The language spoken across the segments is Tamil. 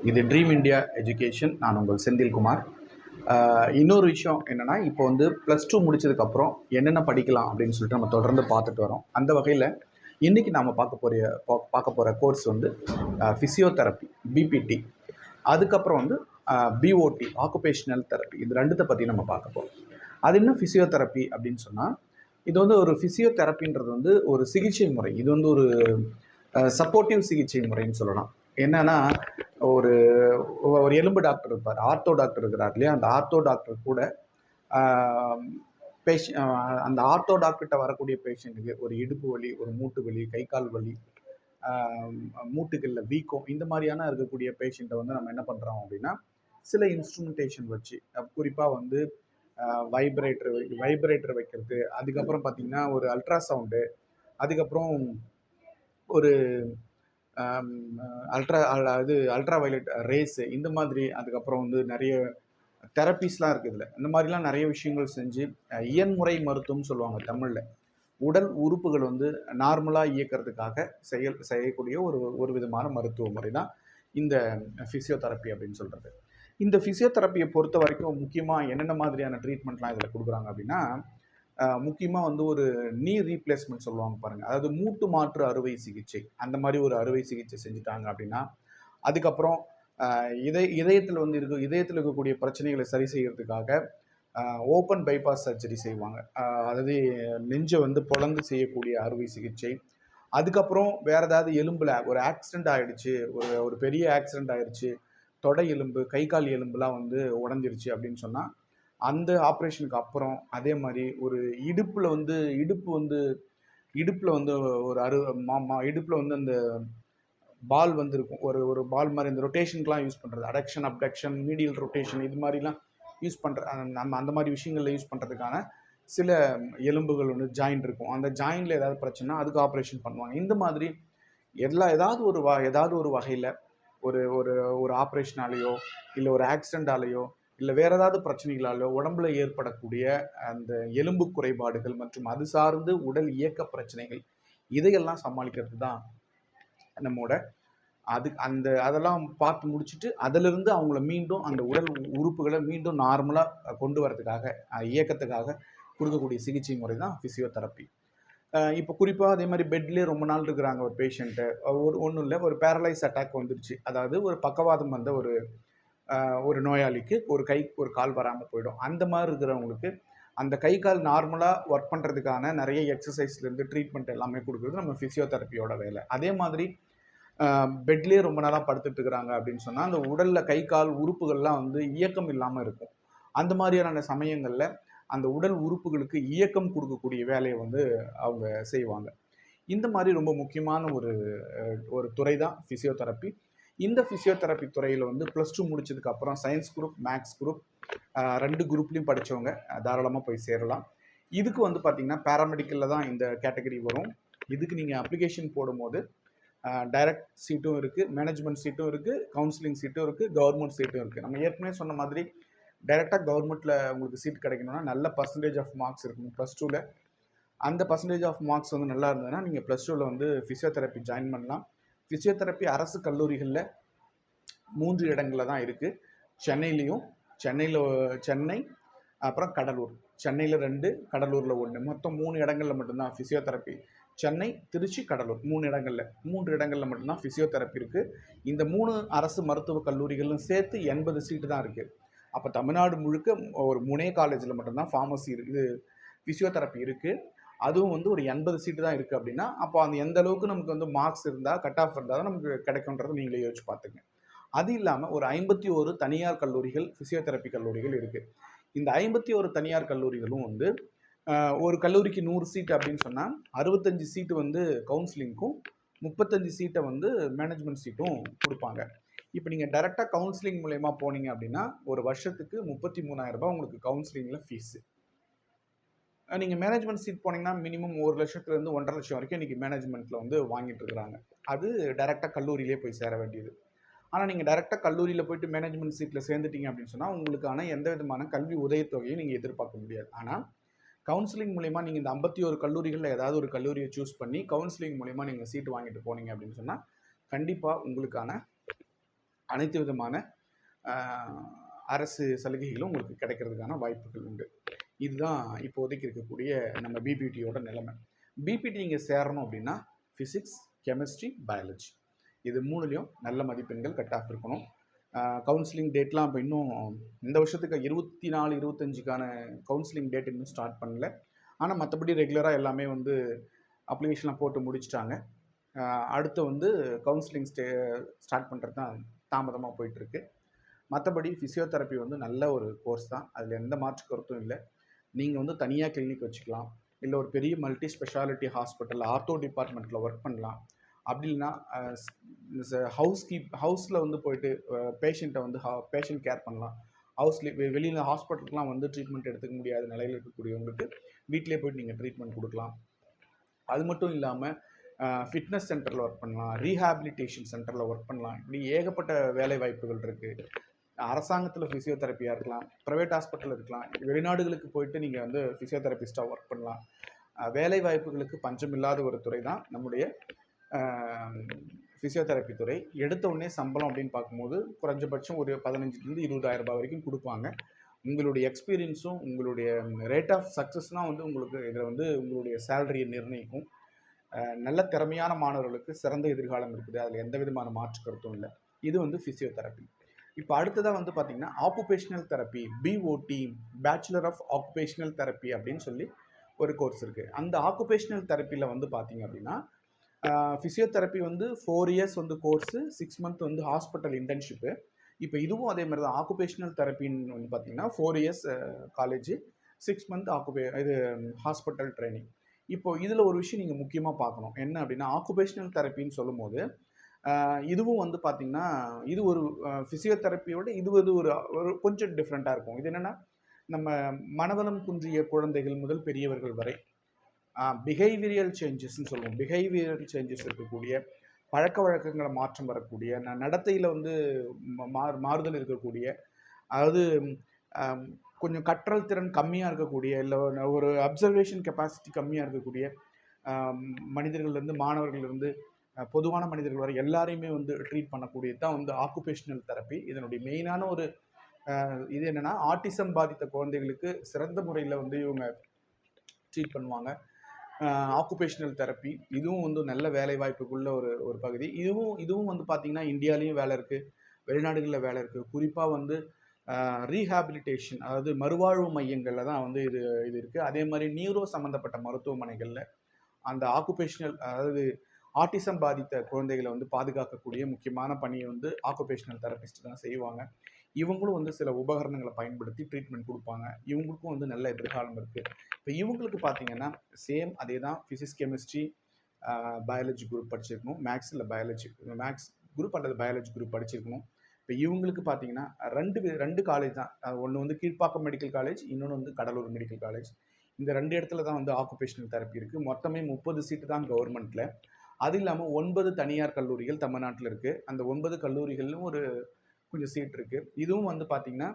இது ட்ரீம் இந்தியா எஜுகேஷன். நான் உங்கள் செந்தில்குமார். இன்னொரு விஷயம் என்னென்னா, இப்போ வந்து +2 முடிச்சதுக்கப்புறம் என்னென்ன படிக்கலாம் அப்படின்னு சொல்லிட்டு நம்ம தொடர்ந்து பார்த்துட்டு வரோம். அந்த வகையில் இன்றைக்கி நாம் பார்க்க போகிற கோர்ஸ் வந்து ஃபிசியோதெரப்பி, பிபிடி. அதுக்கப்புறம் வந்து பிஓடி, ஆக்குபேஷனல் தெரப்பி. இது ரெண்டுத்தை பற்றி நம்ம பார்க்க போகிறோம். அது என்ன ஃபிசியோதெரப்பி அப்படின்னு சொன்னால், இது வந்து ஒரு ஃபிசியோதெரப்பின்றது வந்து ஒரு சிகிச்சை முறை. இது வந்து ஒரு சப்போர்ட்டிவ் சிகிச்சை முறைன்னு சொல்லலாம். என்னன்னா, ஒரு ஒரு எலும்பு டாக்டர் இருப்பார், ஆர்த்தோ டாக்டர் இருக்கிறார் இல்லையா? அந்த ஆர்த்தோ டாக்டர் கூட அந்த ஆர்த்தோ டாக்டர்கிட்ட வரக்கூடிய பேஷண்ட்டுக்கு ஒரு இடுப்பு வலி, ஒரு மூட்டு வலி, கை கால் வலி, மூட்டுகளில் வீக்கம், இந்த மாதிரியான இருக்கக்கூடிய பேஷண்ட்டை வந்து நம்ம என்ன பண்ணுறோம் அப்படின்னா, சில இன்ஸ்ட்ருமெண்டேஷன் வச்சு, குறிப்பாக வந்து வைப்ரேட்டர் வைக்கிறது, அதுக்கப்புறம் பார்த்திங்கன்னா ஒரு அல்ட்ராசவுண்டு, அதுக்கப்புறம் ஒரு அல்ட்ரா வயலட் ரேஸு, இந்த மாதிரி, அதுக்கப்புறம் வந்து நிறைய தெரப்பீஸ்லாம் இருக்குது. இதில் இந்த மாதிரிலாம் நிறைய விஷயங்கள் செஞ்சு இயன்முறை மருத்துவம்னு சொல்லுவாங்க தமிழில். உடல் உறுப்புகள் வந்து நார்மலாக இயக்கிறதுக்காக செய்யக்கூடிய ஒரு விதமான மருத்துவ முறை தான் இந்த ஃபிசியோதெரப்பி அப்படின்னு சொல்கிறது. இந்த ஃபிசியோதெரப்பியை பொறுத்த வரைக்கும் முக்கியமாக என்னென்ன மாதிரியான ட்ரீட்மெண்ட்லாம் இதில் கொடுக்குறாங்க அப்படின்னா, முக்கியமாக வந்து ஒரு நீ ரீப்ளேஸ்மெண்ட் சொல்லுவாங்க பாருங்கள். அதாவது மூட்டு மாற்று அறுவை சிகிச்சை, அந்த மாதிரி ஒரு அறுவை சிகிச்சை செஞ்சுட்டாங்க அப்படின்னா, அதுக்கப்புறம் இதயத்தில் வந்து இதயத்தில் இருக்கக்கூடிய பிரச்சனைகளை சரி செய்கிறதுக்காக ஓப்பன் பைபாஸ் சர்ஜரி செய்வாங்க. அதாவது நெஞ்சை வந்து பொளந்து செய்யக்கூடிய அறுவை சிகிச்சை. அதுக்கப்புறம் வேறு ஏதாவது எலும்பில் ஒரு ஆக்சிடெண்ட் ஆகிடுச்சு, ஒரு பெரிய ஆக்சிடெண்ட் ஆகிடுச்சு, தொடை எலும்பு, கை கால் எலும்புலாம் வந்து உடஞ்சிருச்சு அப்படின்னு சொன்னால், அந்த ஆப்ரேஷனுக்கு அப்புறம் அதே மாதிரி ஒரு இடுப்பில் வந்து ஒரு இடுப்பில் வந்து அந்த பால் வந்து இருக்கும், ஒரு பால் மாதிரி இந்த ரொட்டேஷனுக்குலாம் யூஸ் பண்ணுறது, அடக்ஷன், அப்டக்ஷன், மீடியல் ரொட்டேஷன், இது மாதிரிலாம் யூஸ் பண்ணுற நம்ம அந்த மாதிரி விஷயங்களில் யூஸ் பண்ணுறதுக்கான சில எலும்புகள் வந்து ஜாயிண்ட் இருக்கும். அந்த ஜாயிண்டில் ஏதாவது பிரச்சனை, அதுக்கு ஆப்ரேஷன் பண்ணுவாங்க. இந்த மாதிரி ஏதாவது ஒரு வகையில் ஒரு ஒரு ஒரு ஆப்ரேஷனாலேயோ, இல்லை ஒரு ஆக்சிடென்டாலேயோ, இல்லை வேறு ஏதாவது பிரச்சனைகளாலோ உடம்புல ஏற்படக்கூடிய அந்த எலும்பு குறைபாடுகள் மற்றும் அது சார்ந்து உடல் இயக்க பிரச்சனைகள், இதையெல்லாம் சமாளிக்கிறது தான் நம்மோட அதெல்லாம் பார்த்து முடிச்சுட்டு, அதிலிருந்து அவங்கள மீண்டும் அந்த உடல் உறுப்புகளை மீண்டும் நார்மலாக கொண்டு வரதுக்காக, இயக்கத்துக்காக கொடுக்கக்கூடிய சிகிச்சை முறை தான் ஃபிசியோதெரப்பி. இப்போ குறிப்பாக அதே மாதிரி பெட்லேயே ரொம்ப நாள் இருக்கிறாங்க ஒரு பேஷண்ட்டு, ஒன்றும் இல்லை, ஒரு பேரலைஸ் அட்டாக் வந்துடுச்சு. அதாவது ஒரு பக்கவாதம் வந்த ஒரு நோயாளிக்கு ஒரு கால் வராமல் போயிடும். அந்த மாதிரி இருக்கிறவங்களுக்கு அந்த கை கால் நார்மலாக ஒர்க் பண்ணுறதுக்கான நிறைய எக்ஸசைஸ்லேருந்து ட்ரீட்மெண்ட் எல்லாமே கொடுக்குறது நம்ம ஃபிசியோதெரப்பியோட வேலை. அதே மாதிரி பெட்லேயே ரொம்ப நாளாக படுத்துட்டு இருக்கிறாங்க அப்படின்னு சொன்னால், அந்த உடலில் கை கால் உறுப்புகள்லாம் வந்து இயக்கம் இல்லாமல் இருக்கும். அந்த மாதிரியான சமயங்களில் அந்த உடல் உறுப்புகளுக்கு இயக்கம் கொடுக்கக்கூடிய வேலையை வந்து அவங்க செய்வாங்க. இந்த மாதிரி ரொம்ப முக்கியமான ஒரு துறை தான் ஃபிசியோதெரப்பி. இந்த ஃபிசியோதெரப்பி துறையில் வந்து +2 முடிச்சதுக்கப்புறம் சயின்ஸ் குரூப், மேக்ஸ் குரூப் 2 குரூப்லேயும் படித்தவங்க தாராளமாக போய் சேரலாம். இதுக்கு வந்து பார்த்திங்கன்னா பேராமெடிக்கலில் தான் இந்த கேட்டகரி வரும். இதுக்கு நீங்கள் அப்ளிகேஷன் போடும்போது டைரக்ட் சீட்டும் இருக்குது, மேனேஜ்மெண்ட் சீட்டும் இருக்குது, கவுன்சிலிங் சீட்டும் இருக்குது, கவர்மெண்ட் சீட்டும் இருக்குது. நம்ம ஏற்கனவே சொன்ன மாதிரி டைரெக்டாக கவர்மெண்ட்டில் உங்களுக்கு சீட் கிடைக்கணும்னா நல்ல பர்சன்டேஜ் ஆஃப் மார்க்ஸ் இருக்கணும் +2ல். அந்த பர்சன்டேஜ் ஆஃப் மார்க்ஸ் வந்து நல்லா இருந்ததுன்னா நீங்கள் +2ல் வந்து ஃபிசியோதெரப்பி ஜாயின் பண்ணலாம். ஃபிசியோதெரப்பி அரசு கல்லூரிகளில் 3 இடங்களில் தான் இருக்குது. சென்னை, அப்புறம் கடலூர். சென்னையில் 2, கடலூரில் 1, மொத்தம் 3 இடங்களில் மட்டும்தான் ஃபிசியோதெரப்பி. சென்னை, திருச்சி, கடலூர் 3 இடங்களில் மட்டும்தான் ஃபிசியோதெரப்பி இருக்குது. இந்த 3 அரசு மருத்துவக் கல்லூரிகளும் சேர்த்து 80 சீட்டு தான் இருக்குது. அப்போ தமிழ்நாடு முழுக்க ஒரு 3 காலேஜில் மட்டும்தான் ஃபிசியோதெரப்பி இருக்குது. அதுவும் வந்து ஒரு 80 சீட்டு தான் இருக்குது அப்படின்னா, அப்போ அந்த எந்த அளவுக்கு நமக்கு வந்து மார்க்ஸ் இருந்தால், கட் ஆஃப் இருந்தால் தான் நமக்கு கிடைக்கும்ன்றதை நீங்களே யோசிச்சு பார்த்துங்க. அது இல்லாமல் ஒரு 51 தனியார் கல்லூரிகள், ஃபிசியோதெரப்பி கல்லூரிகள் இருக்குது. இந்த 51 தனியார் கல்லூரிகளும் வந்து ஒரு கல்லூரிக்கு 100 சீட் அப்படின்னு சொன்னால் 65 சீட்டு வந்து கவுன்சிலிங்க்கும், 35 சீட்டை வந்து மேனேஜ்மெண்ட் சீட்டும் கொடுப்பாங்க. இப்போ நீங்கள் டைரெக்டாக கவுன்சிலிங் மூலயமா போனீங்க அப்படின்னா ஒரு வருஷத்துக்கு 33,000 ரூபாய் உங்களுக்கு கவுன்சிலிங்கில் ஃபீஸு. நீங்கள் மேனேஜ்மெண்ட் சீட் போனீங்கன்னா மினிமம் 1 லட்சத்துலேருந்து 1.5 லட்சம் வரைக்கும் இன்றைக்கி மேனேஜ்மெண்ட்டில் வந்து வாங்கிட்டு இருக்கிறாங்க. அது டைரெக்டாக கல்லூரியிலே போய் சேர வேண்டியது. ஆனால் நீங்கள் டைரெக்டாக கல்லூரியில் போயிட்டு மேனேஜ்மெண்ட் சீட்டில் சேர்ந்துட்டீங்க அப்படின்னு சொன்னால் உங்களுக்கான எந்த விதமான கல்வி உதவித்தொகையும் நீங்கள் எதிர்பார்க்க முடியாது. ஆனால் கவுன்சிலிங் மூலயமா நீங்கள் இந்த 51 கல்லூரிகளில் ஏதாவது ஒரு கல்லூரியை சூஸ் பண்ணி கவுன்சிலிங் மூலயமா நீங்கள் சீட்டு வாங்கிட்டு போனீங்க அப்படின்னு சொன்னால் கண்டிப்பாக உங்களுக்கான அனைத்து விதமான அரசு சலுகைகளும் உங்களுக்கு கிடைக்கிறதுக்கான வாய்ப்புகள் உண்டு. இதுதான் இப்போதைக்கு இருக்கக்கூடிய நம்ம பிபிடியோட நிலைமை. பிபிடி நீங்கள் சேரணும் அப்படின்னா ஃபிசிக்ஸ், கெமிஸ்ட்ரி, பயாலஜி இது மூணுலேயும் நல்ல மதிப்பெண்கள் கட் ஆஃப் இருக்கணும். கவுன்சிலிங் டேட்லாம் இப்போ இன்னும் இந்த வருஷத்துக்கு 24, 25க்கான கவுன்சிலிங் டேட் இன்னும் ஸ்டார்ட் பண்ணல. ஆனால் மற்றபடி ரெகுலராக எல்லாமே வந்து அப்ளிகேஷன்லாம் போட்டு முடிச்சிட்டாங்க. அடுத்து வந்து கவுன்சிலிங் ஸ்டார்ட் பண்ணுறது தான் தாமதமாக போயிட்டுருக்கு. மற்றபடி ஃபிசியோதெரப்பி வந்து நல்ல ஒரு கோர்ஸ் தான், அதில் எந்த மாற்று கருத்தும் இல்லை. நீங்கள் வந்து தனியாக கிளினிக் வச்சுக்கலாம், இல்லை ஒரு பெரிய மல்டி ஸ்பெஷாலிட்டி ஹாஸ்பிட்டல் ஆர்த்தோ டிபார்ட்மெண்ட்டில் ஒர்க் பண்ணலாம். அப்படி இல்லைன்னா ஹவுஸில் வந்து போயிட்டு பேஷண்ட்டை வந்து பேஷண்ட் கேர் பண்ணலாம். வெளியில் ஹாஸ்பிட்டலுக்குலாம் வந்து ட்ரீட்மெண்ட் எடுத்துக்க முடியாத நிலையில் இருக்கக்கூடியவங்களுக்கு வீட்டிலே போய்ட்டு நீங்கள் ட்ரீட்மெண்ட் கொடுக்கலாம். அது மட்டும் இல்லாமல் ஃபிட்னஸ் சென்டரில் ஒர்க் பண்ணலாம், ரீஹாபிலிட்டேஷன் சென்டரில் ஒர்க் பண்ணலாம். இப்படி ஏகப்பட்ட வேலை வாய்ப்புகள் இருக்குது. அரசாங்கத்தில் ஃபிசியோதெரப்பியாக இருக்கலாம், ப்ரைவேட் ஹாஸ்பிட்டல் இருக்கலாம், வெளிநாடுகளுக்கு போயிட்டு நீங்கள் வந்து ஃபிசியோதெரபிஸ்ட்டாக ஒர்க் பண்ணலாம். வேலை வாய்ப்புகளுக்கு பஞ்சமில்லாத ஒரு துறை தான் நம்முடைய ஃபிசியோதெரப்பி துறை. எடுத்த உடனே சம்பளம் அப்படின்னு பார்க்கும்போது குறைஞ்சபட்சம் ஒரு 15,000 to 20,000 ரூபாய் வரைக்கும் கொடுப்பாங்க. உங்களுடைய எக்ஸ்பீரியன்ஸும் உங்களுடைய ரேட் ஆஃப் சக்ஸஸ்னால் வந்து உங்களுக்கு இதில் வந்து உங்களுடைய சேலரியை நிர்ணயிக்கும். நல்ல திறமையான மாணவர்களுக்கு சிறந்த எதிர்காலம் இருக்குது, அதில் எந்த விதமான மாற்று கருத்தும் இல்லை. இது வந்து ஃபிசியோதெரப்பி. இப்போ அடுத்ததாக வந்து பார்த்திங்கன்னா occupational therapy, BOT, bachelor of occupational therapy அப்படின்னு சொல்லி ஒரு கோர்ஸ் இருக்குது. அந்த ஆக்குபேஷனல் தெரப்பியில் வந்து பார்த்திங்க அப்படின்னா ஃபிசியோதெரப்பி வந்து 4 years வந்து கோர்ஸு, 6 months வந்து ஹாஸ்பிட்டல் இன்டர்ன்ஷிப்பு. இப்போ இதுவும் அதே மாதிரி தான். ஆக்குபேஷனல் தெரப்பின்னு வந்து பார்த்திங்கன்னா 4 years காலேஜு, 6 months இது ஹாஸ்பிட்டல் ட்ரைனிங். இப்போது இதில் ஒரு விஷயம் நீங்கள் முக்கியமாக பார்க்கணும். என்ன அப்படின்னா ஆக்குபேஷனல் தெரப்பின்னு சொல்லும்போது இதுவும் வந்து பார்த்திங்கன்னா இது ஒரு ஃபிசியோதெரப்பியோட இது வந்து ஒரு கொஞ்சம் டிஃப்ரெண்ட்டாக இருக்கும். இது என்னென்னா நம்ம மனவளம் குன்றிய குழந்தைகள் முதல் பெரியவர்கள் வரை பிஹேவியரல் சேஞ்சஸ்ன்னு சொல்லுவோம். பிஹேவியரல் சேஞ்சஸ் இருக்கக்கூடிய பழக்க வழக்கங்களை மாற்றம் வரக்கூடிய நடத்தையில் வந்து மாறுதல் இருக்கக்கூடிய, அதாவது கொஞ்சம் கற்றல் திறன் கம்மியாக இருக்கக்கூடிய, இல்லை ஒரு அப்சர்வேஷன் கெப்பாசிட்டி கம்மியாக இருக்கக்கூடிய மனிதர்கள்லேருந்து மாணவர்கள்லேருந்து பொதுவான மனிதர்கள் வரை எல்லாரையுமே வந்து ட்ரீட் பண்ணக்கூடியது தான் வந்து ஆக்குபேஷனல் தெரப்பி. இதனுடைய மெயினான ஒரு இது என்னென்னா ஆட்டிசம் பாதித்த குழந்தைகளுக்கு சிறந்த முறையில் வந்து இவங்க ட்ரீட் பண்ணுவாங்க. ஆக்குபேஷனல் தெரப்பி இதுவும் வந்து நல்ல வேலை வாய்ப்புக்குள்ள ஒரு பகுதி. இதுவும் வந்து பார்த்திங்கன்னா இந்தியாலேயும் வேலை இருக்குது, வெளிநாடுகளில் வேலை இருக்குது. குறிப்பாக வந்து ரீஹாபிலிட்டேஷன், அதாவது மறுவாழ்வு மையங்களில் தான் வந்து இது இருக்குது. அதே மாதிரி நியூரோ சம்மந்தப்பட்ட மருத்துவமனைகளில் அந்த ஆக்குபேஷனல், அதாவது ஆட்டிசம் பாதித்த குழந்தைகளை வந்து பாதுகாக்கக்கூடிய முக்கியமான பணியை வந்து ஆக்குபேஷனல் தெரபிஸ்ட் தான் செய்வாங்க. இவங்களும் வந்து சில உபகரணங்களை பயன்படுத்தி ட்ரீட்மெண்ட் கொடுப்பாங்க. இவங்களுக்கும் வந்து நல்ல எதிர்காலம் இருக்குது. இப்போ இவங்களுக்கு பார்த்தீங்கன்னா சேம் அதே தான், ஃபிசிக்ஸ், கெமிஸ்ட்ரி, பயாலஜி குரூப் படிச்சிருக்கணும். மேக்ஸ் குரூப் அல்லது பயாலஜி குரூப் படிச்சிருக்கணும். இப்போ இவங்களுக்கு பார்த்தீங்கன்னா ரெண்டு காலேஜ் தான். ஒன்று வந்து கீழ்ப்பாக்கம் மெடிக்கல் காலேஜ், இன்னொன்று வந்து கடலூர் மெடிக்கல் காலேஜ். இந்த 2 இடத்துல தான் வந்து ஆக்குபேஷனல் தெரப்பி இருக்குது. மொத்தமே 30 சீட்டு தான் கவர்மெண்ட்டில். அது இல்லாமல் 9 தனியார் கல்லூரிகள் தமிழ்நாட்டில் இருக்குது. அந்த 9 கல்லூரிகளிலும் கொஞ்சம் சீட் இருக்குது. இதுவும் வந்து பார்த்திங்கன்னா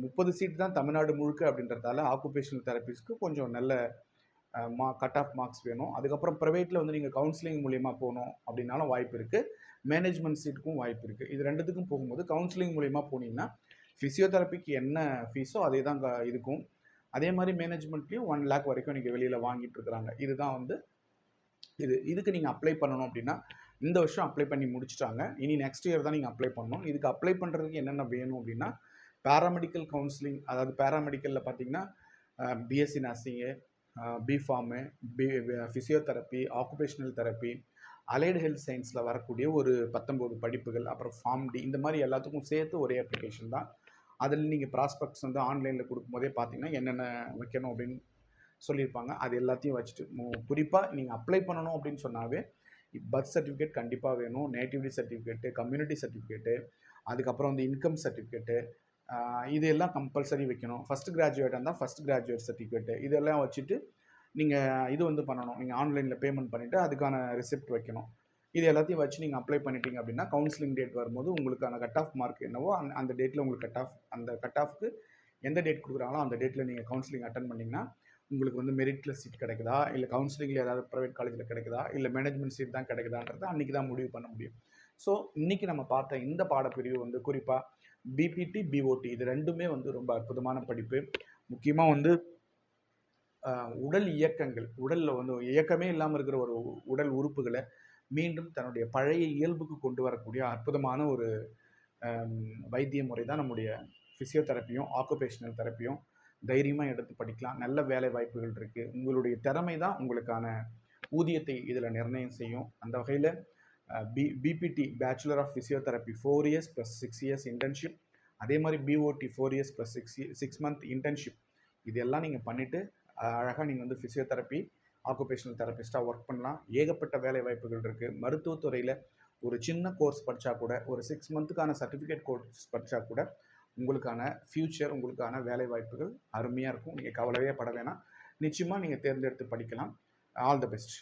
30 சீட் தான் தமிழ்நாடு முழுக்க அப்படின்றதால ஆக்குபேஷனல் தெரப்பிஸ்க்கு கொஞ்சம் நல்ல கட் ஆஃப் மார்க்ஸ் வேணும். அதுக்கப்புறம் ப்ரைவேட்டில் வந்து நீங்கள் கவுன்சிலிங் மூலிமா போகணும் அப்படின்னாலும் வாய்ப்பு இருக்குது. மேனேஜ்மெண்ட் சீட்டுக்கும் வாய்ப்பு இருக்குது. இது ரெண்டுத்துக்கும் போகும்போது கவுன்சிலிங் மூலிமா போனீங்கன்னா ஃபிசியோதெரப்பிக்கு என்ன ஃபீஸோ அதே தான் இருக்கும். அதே மாதிரி மேனேஜ்மெண்ட்லேயும் 1 lakh வரைக்கும் நீங்கள் வெளியில் வாங்கிட்டு இருக்கிறாங்க. இதுதான் வந்து இதுக்கு நீங்கள் அப்ளை பண்ணணும் அப்படின்னா இந்த வருஷம் அப்ளை பண்ணி முடிச்சிட்டாங்க. இனி நெக்ஸ்ட் இயர் தான் நீங்கள் அப்ளை பண்ணணும். இதுக்கு அப்ளை பண்ணுறதுக்கு என்னென்ன வேணும் அப்படின்னா பேராமெடிக்கல் கவுன்சிலிங், அதாவது பேராமெடிக்கலில் பார்த்தீங்கன்னா BSc nursing, BPharm, physiotherapy, occupational therapy, allied health சயின்ஸில் வரக்கூடிய ஒரு 19 படிப்புகள், அப்புறம் ஃபார்ம் டி, இந்த மாதிரி எல்லாத்துக்கும் சேர்த்து ஒரே அப்ளிகேஷன் தான். அதில் நீங்கள் ப்ராஸ்பெக்ட்ஸ் வந்து ஆன்லைனில் கொடுக்கும்போதே பார்த்தீங்கன்னா என்னென்ன வைக்கணும் அப்படின்னு சொல்லியிருப்பாங்க. அது எல்லாத்தையும் வச்சுட்டு குறிப்பாக நீங்கள் அப்ளை பண்ணணும் அப்படின்னு சொன்னாவே பர்த் சர்டிஃபிகேட் கண்டிப்பாக வேணும், நேட்டிவிட்டி சர்டிஃபிகேட்டு, கம்யூனிட்டி சர்டிஃபிகேட்டு, அதுக்கப்புறம் வந்து இன்கம் சர்டிஃபிகேட்டு, இதெல்லாம் கம்பல்சரி வைக்கணும். ஃபஸ்ட்டு கிராஜுவேட்டாக இருந்தால் ஃபஸ்ட் கிராஜுவேட் சர்டிஃபிகேட்டு, இதெல்லாம் வச்சுட்டு நீங்கள் இது வந்து பண்ணணும். நீங்கள் ஆன்லைனில் பேமெண்ட் பண்ணிவிட்டு அதுக்கான ரிசிப்ட் வைக்கணும். இது எல்லாத்தையும் வச்சு நீங்கள் அப்ளை பண்ணிட்டீங்க அப்படின்னா கவுன்சிலிங் டேட் வரும்போது உங்களுக்கான கட் ஆஃப் மார்க் என்னவோ அந்த டேட்டில் உங்களுக்கு கட் ஆஃப்க்கு எந்த டேட் கொடுக்குறாங்களோ அந்த டேட்டில் நீங்கள் கவுன்சிலிங் அட்டன் பண்ணிங்கன்னா உங்களுக்கு வந்து மெரிட்டில் சீட் கிடைக்குதா, இல்லை கவுன்சிலிங்கில் ஏதாவது ப்ரைவேட் காலேஜில் கிடைக்குதா, இல்லை மேனேஜ்மெண்ட் சீட் தான் கிடைக்குதான்றதை அன்றைக்கி தான் முடிவு பண்ண முடியும். ஸோ இன்னைக்கு நம்ம பார்த்த இந்த பாடப்பிரிவு வந்து குறிப்பாக பிபிடி பிஓடி இது ரெண்டுமே வந்து ரொம்ப அற்புதமான படிப்பு. முக்கியமாக வந்து உடல் இயக்கங்கள், உடலில் வந்து இயக்கமே இல்லாமல் இருக்கிற ஒரு உடல் உறுப்புகளை மீண்டும் தன்னுடைய பழைய இயல்புக்கு கொண்டு வரக்கூடிய அற்புதமான ஒரு வைத்திய முறை தான் நம்முடைய ஃபிசியோதெரப்பியும் ஆக்குபேஷனல் தெரப்பியும். தைரியமாக எடுத்து படிக்கலாம். நல்ல வேலை வாய்ப்புகள் இருக்குது. உங்களுடைய திறமை தான் உங்களுக்கான ஊதியத்தை இதில் நிர்ணயம் செய்யும். அந்த வகையில் BPT bachelor of physiotherapy 4 years plus 6 years internship, அதே மாதிரி BOT 4 years plus 6 month internship, இதெல்லாம் நீங்கள் பண்ணிவிட்டு அழகாக நீங்கள் வந்து ஃபிசியோதெரப்பி ஆக்குபேஷனல் தெரப்பிஸ்ட்டாக ஒர்க் பண்ணலாம். ஏகப்பட்ட வேலை வாய்ப்புகள் இருக்குது. மருத்துவத்துறையில் ஒரு சின்ன கோர்ஸ் படித்தா கூட, ஒரு 6 மந்த்துக்கான சர்டிஃபிகேட் கோர்ஸ் படித்தா கூட உங்களுக்கான ஃப்யூச்சர், உங்களுக்கான வேலை வாய்ப்புகள் அருமையாக இருக்கும். நீங்கள் கவலையே பட வேணாம். நிச்சயமாக நீங்கள் தேர்ந்தெடுத்து படிக்கலாம். All the best.